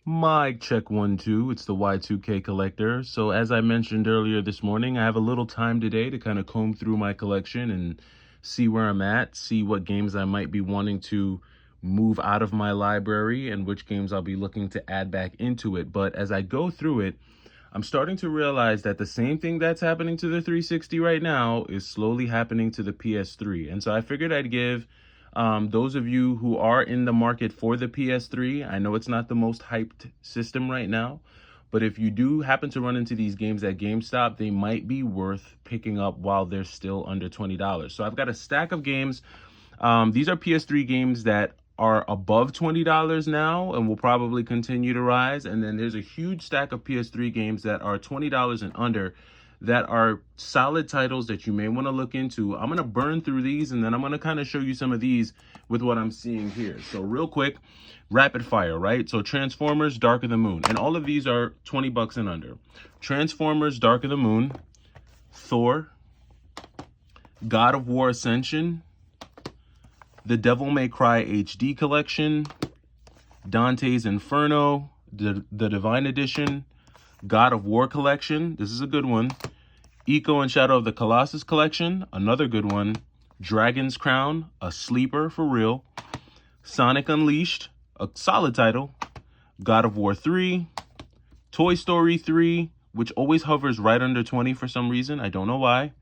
Mic check 1 2. It's the Y2K collector. So as I mentioned earlier this morning, I have a little time today to kind of comb through my collection and see where I'm at, see what games I might be wanting to move out of my library and which games I'll be looking to add back into it. But as I go through it, I'm starting to realize that the same thing that's happening to the 360 right now is slowly happening to the PS3. And so I figured I'd give those of you who are in the market for the PS3, I know it's not the most hyped system right now, but if you do happen to run into these games at GameStop, they might be worth picking up while they're still under $20. So I've got a stack of games. These are PS3 games that are above $20 now and will probably continue to rise. And then there's a huge stack of PS3 games that are $20 and under that are solid titles that you may want to look into. I'm going to burn through these and then I'm going to kind of show you some of these with what I'm seeing here. So real quick, rapid fire, right? So Transformers, Dark of the Moon. And all of these are 20 bucks and under. Transformers, Dark of the Moon, Thor, God of War Ascension, the Devil May Cry HD Collection, Dante's Inferno, the Divine Edition, God of War Collection, this is a good one, Echo and Shadow of the Colossus Collection, another good one, Dragon's Crown, a sleeper for real, Sonic Unleashed, a solid title, God of War 3, Toy Story 3, which always hovers right under 20 for some reason, I don't know why,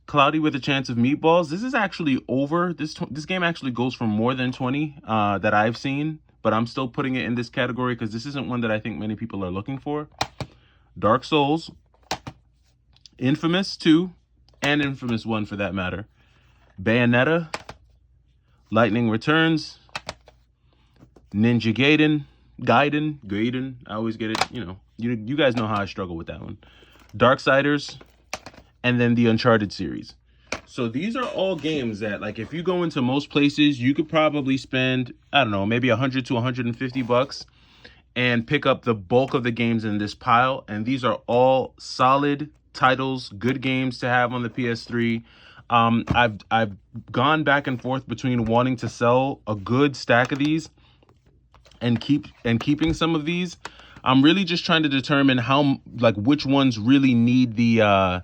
Cloudy with a Chance of Meatballs. This is actually over. This game actually goes for more than 20 that I've seen, but I'm still putting it in this category because this isn't one that I think many people are looking for. Dark Souls, Infamous 2, and Infamous 1 for that matter. Bayonetta, Lightning Returns, Ninja Gaiden. I always get it, you guys know how I struggle with that one. Darksiders, and then the Uncharted series. So these are all games that, like, if you go into most places, you could probably spend, I don't know, maybe 100 to 150 bucks and pick up the bulk of the games in this pile. And these are all solid titles, good games to have on the PS3. I've gone back and forth between wanting to sell a good stack of these and keeping some of these. I'm really just trying to determine which ones really need the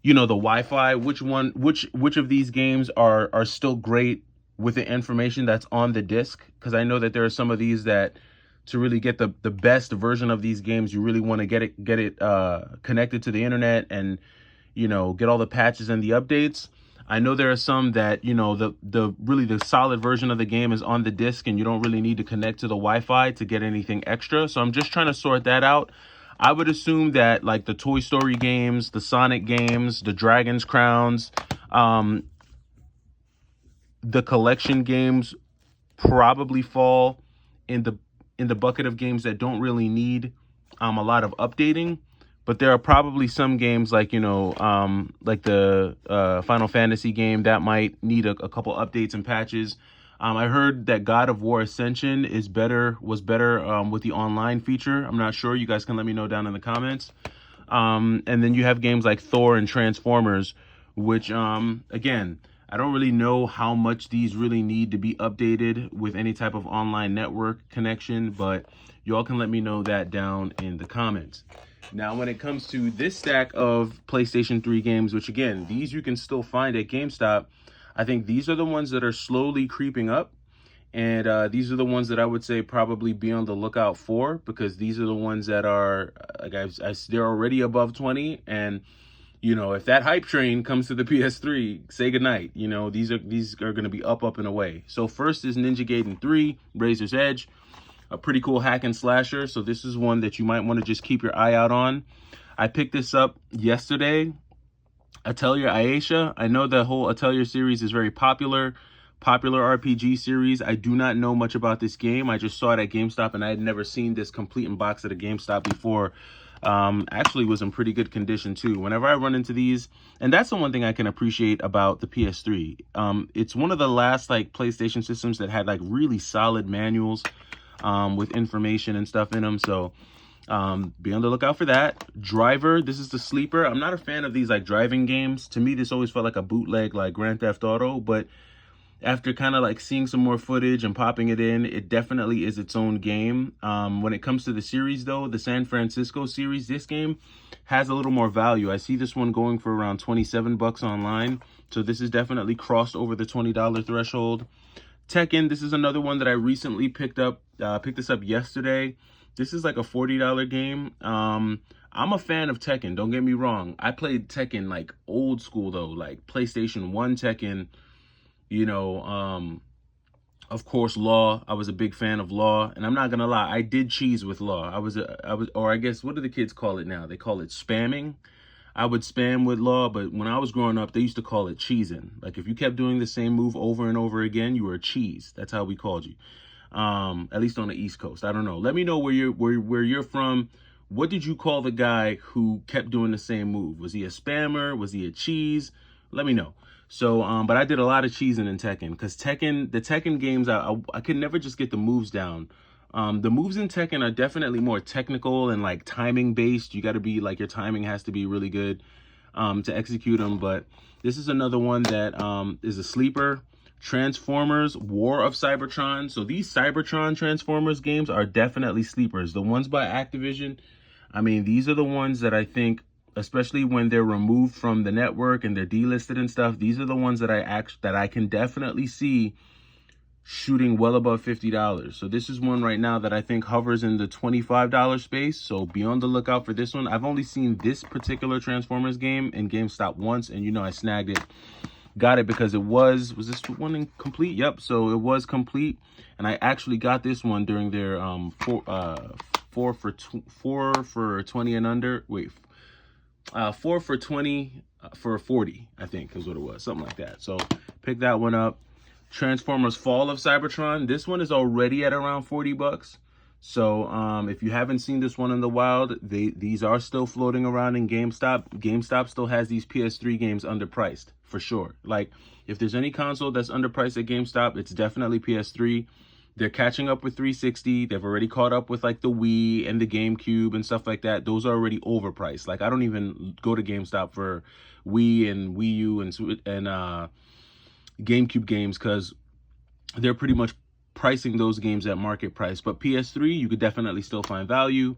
the Wi-Fi, which of these games are still great with the information that's on the disc, because I know that there are some of these that to really get the best version of these games, you really want to get it connected to the internet and get all the patches and the updates. I know there are some that the solid version of the game is on the disc and you don't really need to connect to the Wi-Fi to get anything extra. So I'm just trying to sort that out. I would assume that like the Toy Story games, the Sonic games, the Dragon's Crowns, the collection games probably fall in the bucket of games that don't really need a lot of updating. But there are probably some games like like the Final Fantasy game that might need a couple updates and patches. I heard that God of War Ascension was better with the online feature. I'm not sure. You guys can let me know down in the comments. And then you have games like Thor and Transformers, which, again, I don't really know how much these really need to be updated with any type of online network connection, but you all can let me know that down in the comments. Now, when it comes to this stack of PlayStation 3 games, which again, these you can still find at GameStop, I think these are the ones that are slowly creeping up. And these are the ones that I would say probably be on the lookout for, because these are the ones that are, they're already above 20. And, if that hype train comes to the PS3, say goodnight. These are going to be up and away. So first is Ninja Gaiden 3, Razor's Edge. A pretty cool hack and slasher. So this is one that you might want to just keep your eye out on. I picked this up yesterday. Atelier Aisha. I know the whole Atelier series is very popular RPG series. I do not know much about this game. I just saw it at GameStop and I had never seen this complete in box at a GameStop before. Actually was in pretty good condition too. Whenever I run into these, and that's the one thing I can appreciate about the PS3. It's one of the last like PlayStation systems that had like really solid manuals with information and stuff in them. So be on the lookout for that. Driver, this is the sleeper. I'm not a fan of these like driving games. To me, this always felt like a bootleg like Grand Theft Auto, but after kind of like seeing some more footage and popping it in, it definitely is its own game. When it comes to the series though, the San Francisco series, this game has a little more value. I see this one going for around 27 bucks online. So this is definitely crossed over the $20 threshold. Tekken, this is another one that I recently picked this up yesterday. This is like a $40 game. I'm a fan of Tekken, don't get me wrong. I played Tekken like old school though, like PlayStation 1 Tekken. You know, of course, Law. I was a big fan of Law, and I'm not gonna lie, I did cheese with Law. Or I guess, what do the kids call it now? They call it spamming. I would spam with Law, but when I was growing up, they used to call it cheesing. Like if you kept doing the same move over and over again, you were a cheese. That's how we called you. At least on the East Coast. I don't know. Let me know where you're from. What did you call the guy who kept doing the same move? Was he a spammer? Was he a cheese? Let me know. So, but I did a lot of cheesing in Tekken, because the Tekken games, I could never just get the moves down. The moves in Tekken are definitely more technical and like timing based. You got to be like, your timing has to be really good to execute them. But this is another one that is a sleeper. Transformers War of Cybertron. So these Cybertron Transformers games are definitely sleepers. The ones by Activision, I mean, these are the ones that I think, especially when they're removed from the network and they're delisted and stuff, these are the ones that I can definitely see shooting well above $50. So this is one right now that I think hovers in the $25 space. So be on the lookout for this one. I've only seen this particular Transformers game in GameStop once, and you know I snagged it. Got it because it was this one incomplete? Yep, so it was complete, and I actually got this one during their 4 for 20 and under. Wait, 4 for 20 for 40, I think is what it was, something like that. So pick that one up. Transformers Fall of Cybertron. This one is already at around 40 bucks. So if you haven't seen this one in the wild, these are still floating around in GameStop. GameStop still has these PS3 games underpriced for sure. Like if there's any console that's underpriced at GameStop, it's definitely PS3. They're catching up with 360. They've already caught up with like the Wii and the GameCube and stuff like that. Those are already overpriced. Like I don't even go to GameStop for Wii and Wii U and GameCube games, because they're pretty much pricing those games at market price. But PS3, you could definitely still find value.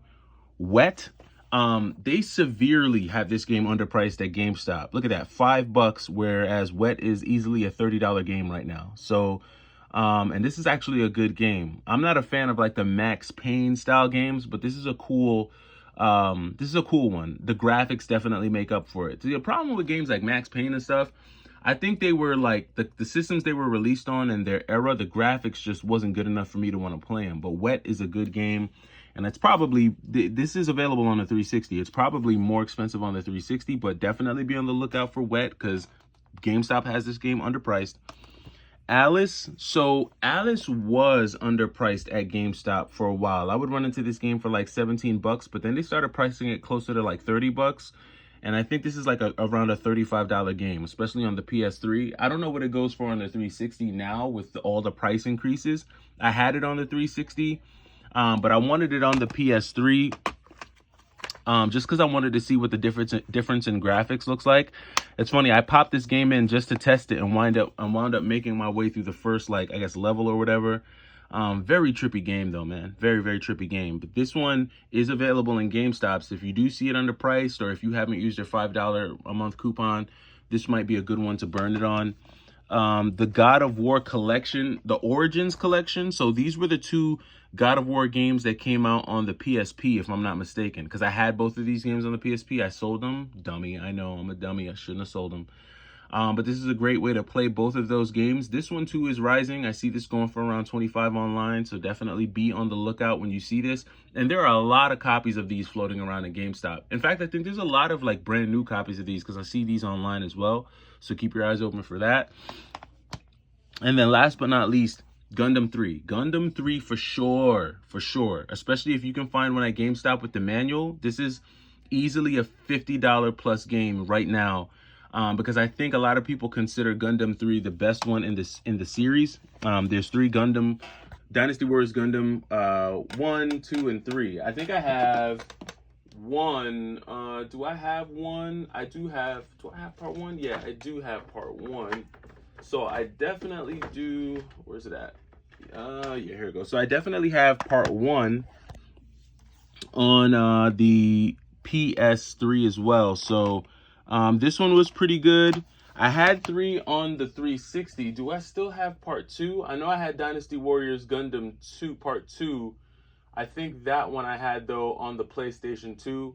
Wet, they severely have this game underpriced at GameStop. Look at that, $5, whereas Wet is easily a $30 game right now. So and this is actually a good game. I'm not a fan of like the Max Payne style games, but this is a cool one. The graphics definitely make up for it. The problem with games like Max Payne and stuff, I think they were like the systems they were released on in their era, the graphics just wasn't good enough for me to want to play them. But Wet is a good game, and it's probably, this is available on the 360. It's probably more expensive on the 360, but definitely be on the lookout for Wet, because GameStop has this game underpriced. Alice. So Alice was underpriced at GameStop for a while. I would run into this game for like 17 bucks, but then they started pricing it closer to like 30 bucks. And I think this is like around a $35 game, especially on the PS3. I don't know what it goes for on the 360 now with all the price increases. I had it on the 360, but I wanted it on the PS3 just because I wanted to see what the difference in graphics looks like. It's funny, I popped this game in just to test it and wound up making my way through the first, like, I guess, level or whatever. Very trippy game though, man. Very, very trippy game. But this one is available in GameStop. So if you do see it underpriced, or if you haven't used your $5 a month coupon, this might be a good one to burn it on. The God of War collection, the Origins collection. So these were the two God of War games that came out on the PSP, if I'm not mistaken, because I had both of these games on the PSP. I sold them. Dummy. I know, I'm a dummy. I shouldn't have sold them. But this is a great way to play both of those games. This one too is rising. I see this going for around 25 online, so definitely be on the lookout when you see this. And there are a lot of copies of these floating around at GameStop. In fact, I think there's a lot of like brand new copies of these, because I see these online as well. So keep your eyes open for that. And then last but not least, Gundam 3. Gundam 3 for sure, especially if you can find one at GameStop with the manual. This is easily a $50 plus game right now. Because I think a lot of people consider Gundam 3 the best one in the series. There's 3 Gundam, Dynasty Warriors Gundam 1, 2, and 3. I think I have one. Do I have one? Do I have part 1? Yeah, I do have part 1. So I definitely do. Where's it at? Yeah, here it goes. So I definitely have part one on the PS3 as well. So this one was pretty good. I had 3 on the 360. Do I still have part 2? I know I had Dynasty Warriors Gundam 2 part 2. I think that one I had though on the PlayStation 2.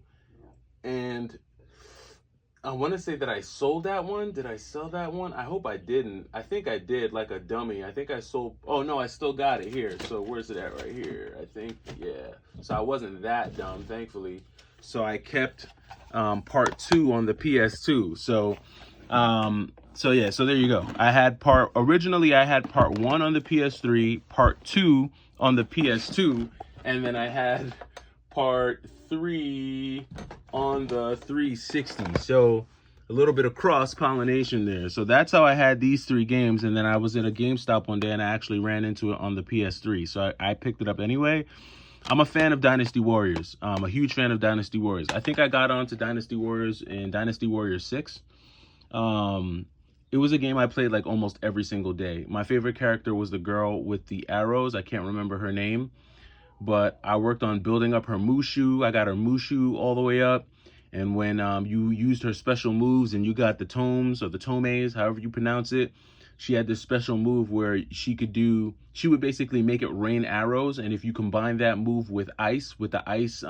And I want to say that I sold that one. Did I sell that one? I hope I didn't. I think I did, like a dummy. I think I sold. Oh no, I still got it here. So where's it at? Right here. I think. Yeah. So I wasn't that dumb, thankfully. So I kept part 2 on the PS2. So yeah. So there you go. Originally I had part 1 on the PS3, part 2 on the PS2, and then I had part 3 on the 360. So a little bit of cross pollination there. So that's how I had these 3 games. And then I was at a GameStop one day and I actually ran into it on the PS3. So I picked it up anyway. I'm a fan of Dynasty Warriors. I'm a huge fan of Dynasty Warriors. I think I got onto Dynasty Warriors in Dynasty Warriors 6. It was a game I played like almost every single day. My favorite character was the girl with the arrows. I can't remember her name, but I worked on building up her Mushu. I got her Mushu all the way up. And when you used her special moves and you got the tomes or the tomes, however you pronounce it, she had this special move where she would basically make it rain arrows. And if you combine that move with the ice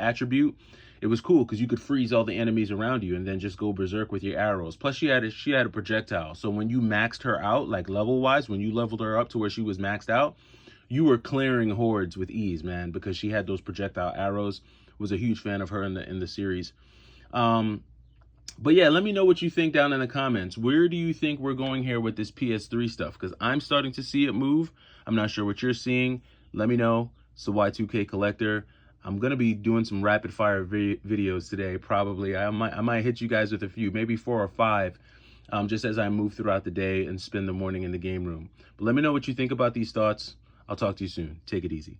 attribute, it was cool because you could freeze all the enemies around you and then just go berserk with your arrows. Plus she had a projectile. So when you maxed her out, like level wise, when you leveled her up to where she was maxed out, you were clearing hordes with ease, man, because she had those projectile arrows. Was a huge fan of her in the series. But yeah, let me know what you think down in the comments. Where do you think we're going here with this PS3 stuff? Because I'm starting to see it move. I'm not sure what you're seeing. Let me know. It's the Y2K Collector. I'm going to be doing some rapid fire videos today, probably. I might hit you guys with a few, maybe 4 or 5, just as I move throughout the day and spend the morning in the game room. But let me know what you think about these thoughts. I'll talk to you soon. Take it easy.